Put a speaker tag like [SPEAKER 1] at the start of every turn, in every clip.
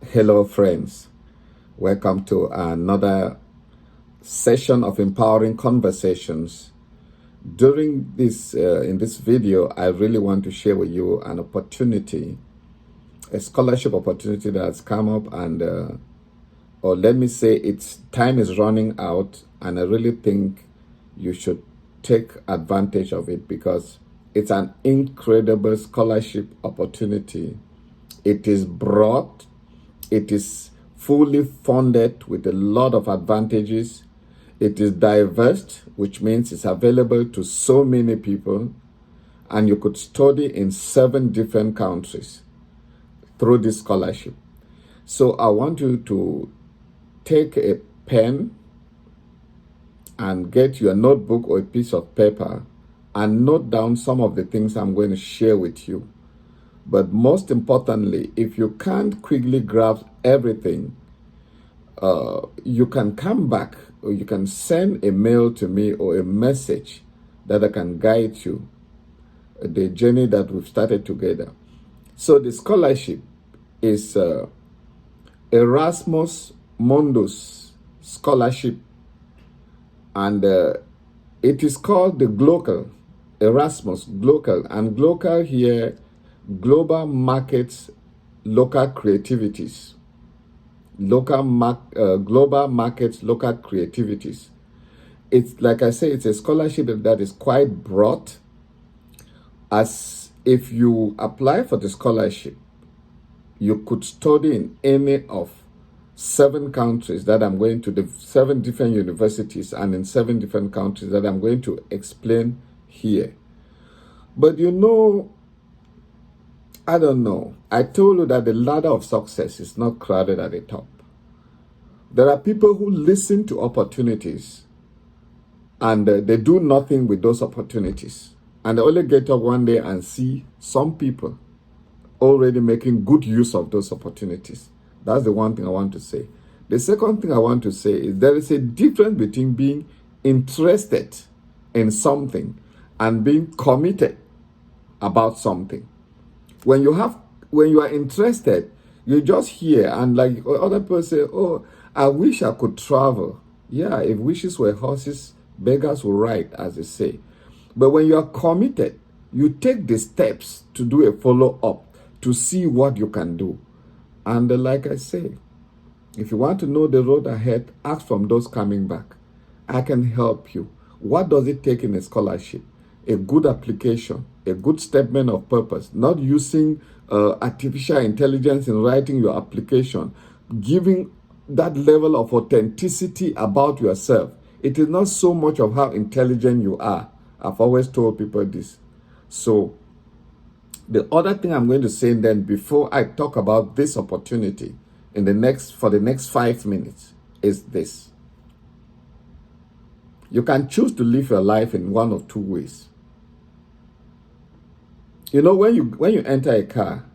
[SPEAKER 1] Hello, friends. Welcome to another session of empowering conversations. During this, in this video, I really want to share with you an opportunity, a scholarship opportunity that has come up, and or let me say, its time is running out, and I really think you should take advantage of it because it's an incredible scholarship opportunity. It is broad. It is fully funded with a lot of advantages. It is diverse, which means it's available to so many people, and you could study in 7 different countries through this scholarship. So I want you to take a pen and get your notebook or a piece of paper and note down some of the things I'm going to share with you. But most importantly, if you can't quickly grasp everything, you can come back or you can send a mail to me or a message that I can guide you the journey that we've started together. So the scholarship is Erasmus Mundus Scholarship, and it is called the GLOCAL, Erasmus GLOCAL, and GLOCAL here, Global Markets, Local Creativities. Global Markets, Local Creativities. It's like I say, it's a scholarship that is quite broad. As if you apply for the scholarship, you could study in any of 7 countries that I'm going to, the 7 different universities, and in 7 different countries that I'm going to explain here. But you know, I don't know. I told you that the ladder of success is not crowded at the top. There are people who listen to opportunities and they do nothing with those opportunities. And they only get up one day and see some people already making good use of those opportunities. That's the one thing I want to say. The second thing I want to say is there is a difference between being interested in something and being committed about something. When you are interested, you just hear, and like other people say, oh, I wish I could travel. Yeah, if wishes were horses, beggars will ride, as they say. But when you are committed, you take the steps to do a follow-up, to see what you can do. And like I say, if you want to know the road ahead, ask from those coming back. I can help you. What does it take in a scholarship? A good application, a good statement of purpose, not using artificial intelligence in writing your application, giving that level of authenticity about yourself. It is not so much of how intelligent you are. I've always told people this. So the other thing I'm going to say then, before I talk about this opportunity for the next 5 minutes, is this. You can choose to live your life in one of 2 ways. You know, when you enter a car,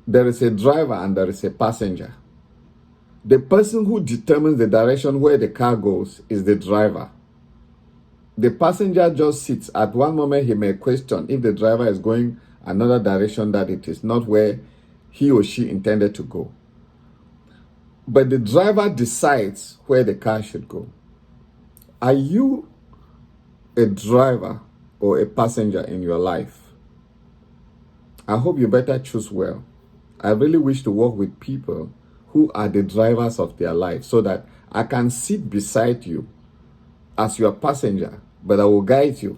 [SPEAKER 1] there is a driver and there is a passenger. The person who determines the direction where the car goes is the driver. The passenger just sits. At one moment, he may question if the driver is going another direction that it is not where he or she intended to go. But the driver decides where the car should go. Are you a driver or a passenger in your life? I hope you better choose well. I really wish to work with people who are the drivers of their life so that I can sit beside you as your passenger, but I will guide you.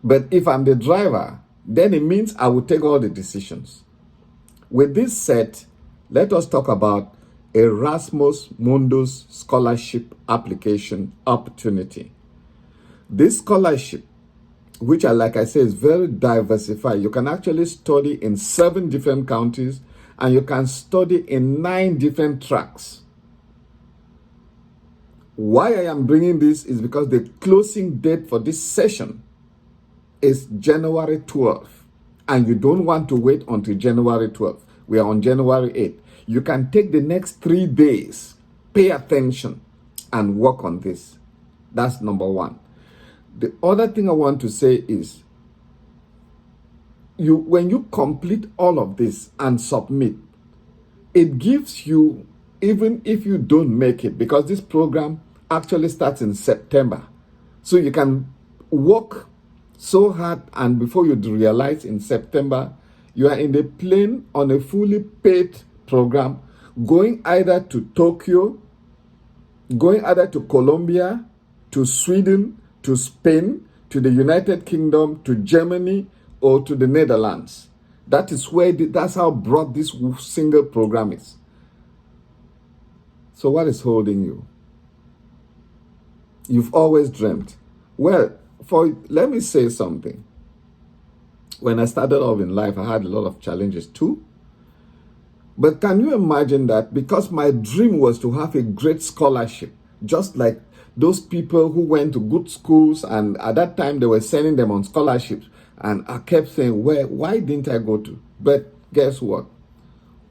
[SPEAKER 1] But if I'm the driver, then it means I will take all the decisions. With this said, let us talk about Erasmus Mundus Scholarship Application Opportunity. This scholarship, which like I say, is very diversified. You can actually study in 7 different countries, and you can study in 9 different tracks. Why I am bringing this is because the closing date for this session is January 12th, and you don't want to wait until January 12th. We are on January 8th. You can take the next 3 days, pay attention, and work on this. That's number one. The other thing I want to say is when you complete all of this and submit, it gives you, even if you don't make it, because this program actually starts in September. So you can work so hard, and before you realize in September, you are in the plane on a fully paid program, going either to Tokyo, going either to Colombia, to Sweden, to Spain, to the United Kingdom, to Germany, or to the Netherlands. That's how broad this single program is. So what is holding you? You've always dreamt. Well, let me say something. When I started off in life, I had a lot of challenges too. But can you imagine that? Because my dream was to have a great scholarship, just like those people who went to good schools, and at that time they were sending them on scholarships. And I kept saying, why didn't I go to? But guess what?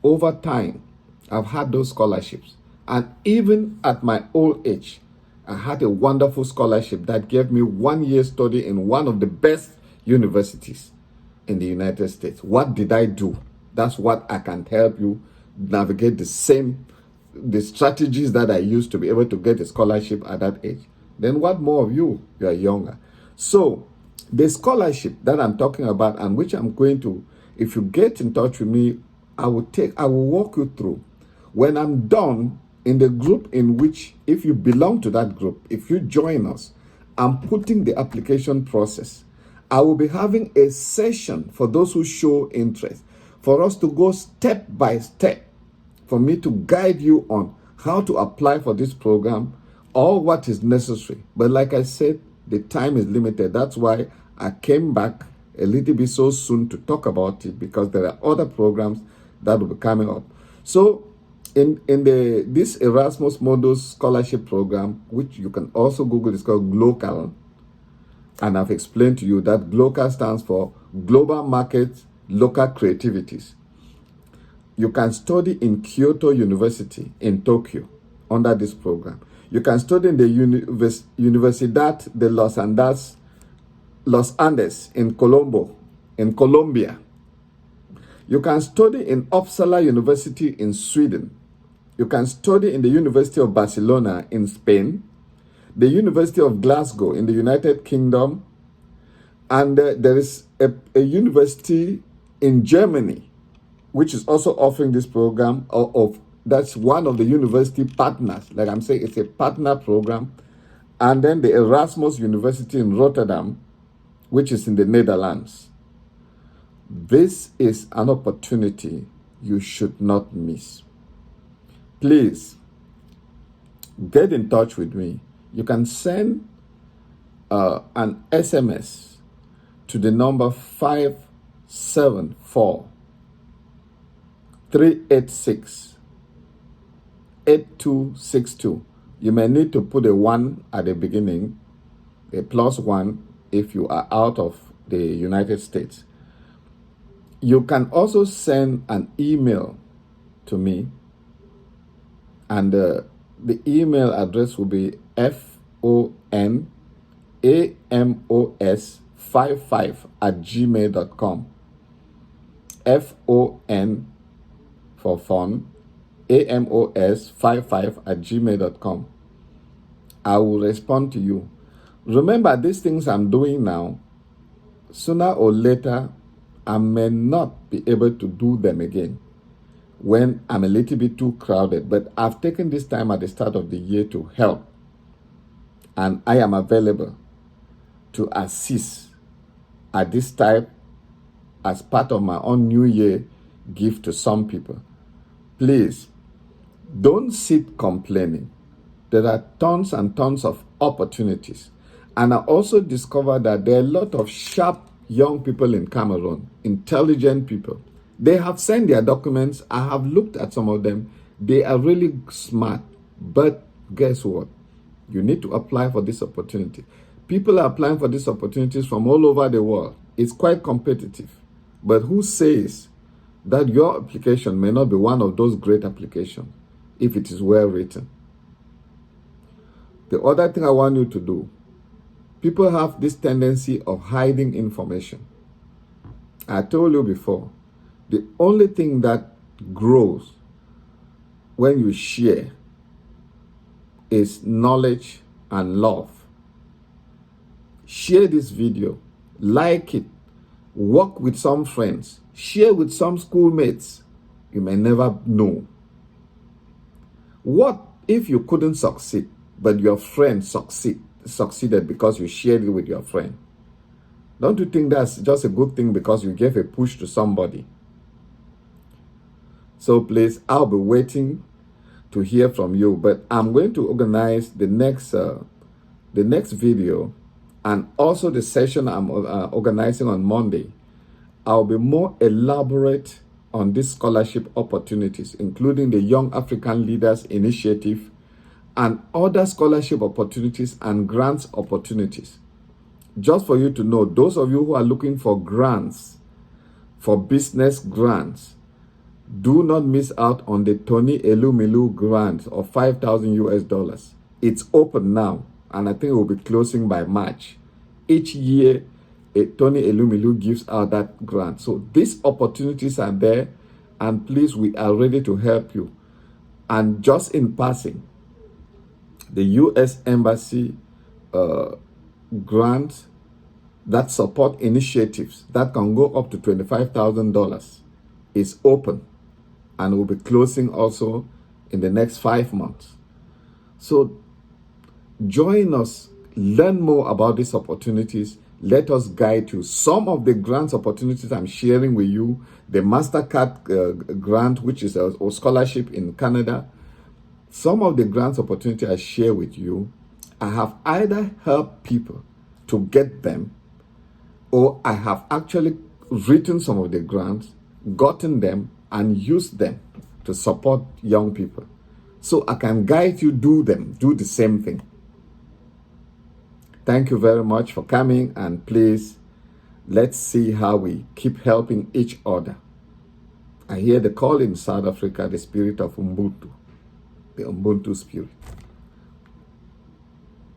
[SPEAKER 1] Over time, I've had those scholarships. And even at my old age, I had a wonderful scholarship that gave me 1 year study in one of the best universities in the United States. What did I do? That's what I can help you navigate the strategies that I used to be able to get a scholarship at that age. Then what more of you? You are younger. So the scholarship that I'm talking about, and which I'm going to, if you get in touch with me, I will walk you through. When I'm done, in the group in which, if you belong to that group, if you join us, I'm putting the application process. I will be having a session for those who show interest, for us to go step by step, for me to guide you on how to apply for this program, or what is necessary. But like I said, the time is limited. That's why I came back a little bit so soon to talk about it, because there are other programs that will be coming up. So in this Erasmus Mundus Scholarship Program, which you can also Google, it's called GLOCAL. And I've explained to you that GLOCAL stands for Global Market Local Creativities. You can study in Kyoto University in Tokyo under this program. You can study in the Universidad de Los Andes in Colombo, in Colombia. You can study in Uppsala University in Sweden. You can study in the University of Barcelona in Spain, the University of Glasgow in the United Kingdom, and there is a university in Germany, which is also offering this program. That's one of the university partners. Like I'm saying, it's a partner program. And then the Erasmus University in Rotterdam, which is in the Netherlands. This is an opportunity you should not miss. Please, get in touch with me. You can send an SMS to the number 574 386 8262. You may need to put a 1 at the beginning, a +1 if you are out of the United States. You can also send an email to me, and the email address will be fonamos55@gmail.com. FON for fun, amos55@gmail.com. I will respond to you. Remember, these things I'm doing now, sooner or later, I may not be able to do them again when I'm a little bit too crowded. But I've taken this time at the start of the year to help. And I am available to assist at this time as part of my own New Year gift to some people. Please, don't sit complaining. There are tons and tons of opportunities. And I also discovered that there are a lot of sharp young people in Cameroon, intelligent people. They have sent their documents. I have looked at some of them. They are really smart. But guess what? You need to apply for this opportunity. People are applying for these opportunities from all over the world. It's quite competitive. But who says that your application may not be one of those great applications if it is well written? The other thing I want you to do, people have this tendency of hiding information. I told you before, the only thing that grows when you share is knowledge and love. Share this video, like it, work with some friends, share with some schoolmates. You may never know. What if you couldn't succeed, but your friend succeeded because you shared it with your friend? Don't you think that's just a good thing because you gave a push to somebody? So please, I'll be waiting to hear from you, but I'm going to organize the next video, and also the session I'm organizing on Monday. I'll be more elaborate on these scholarship opportunities, including the Young African Leaders Initiative and other scholarship opportunities and grants opportunities. Just for you to know, those of you who are looking for grants, for business grants, do not miss out on the Tony Elumilu grant of 5,000 US dollars. It's open now, and I think it will be closing by March. Each year, Tony Elumilu gives out that grant. So these opportunities are there, and please, we are ready to help you. And just in passing, the U.S. Embassy grant that support initiatives that can go up to $25,000 is open, and will be closing also in the next 5 months. So join us, learn more about these opportunities. Let us guide you. Some of the grants opportunities I'm sharing with you, the MasterCard grant, which is a scholarship in Canada, some of the grants opportunity I share with you, I have either helped people to get them, or I have actually written some of the grants, gotten them, and used them to support young people. So I can guide you, do the same thing. Thank you very much for coming, and please, let's see how we keep helping each other. I hear the call in South Africa, the spirit of Ubuntu, the Ubuntu spirit.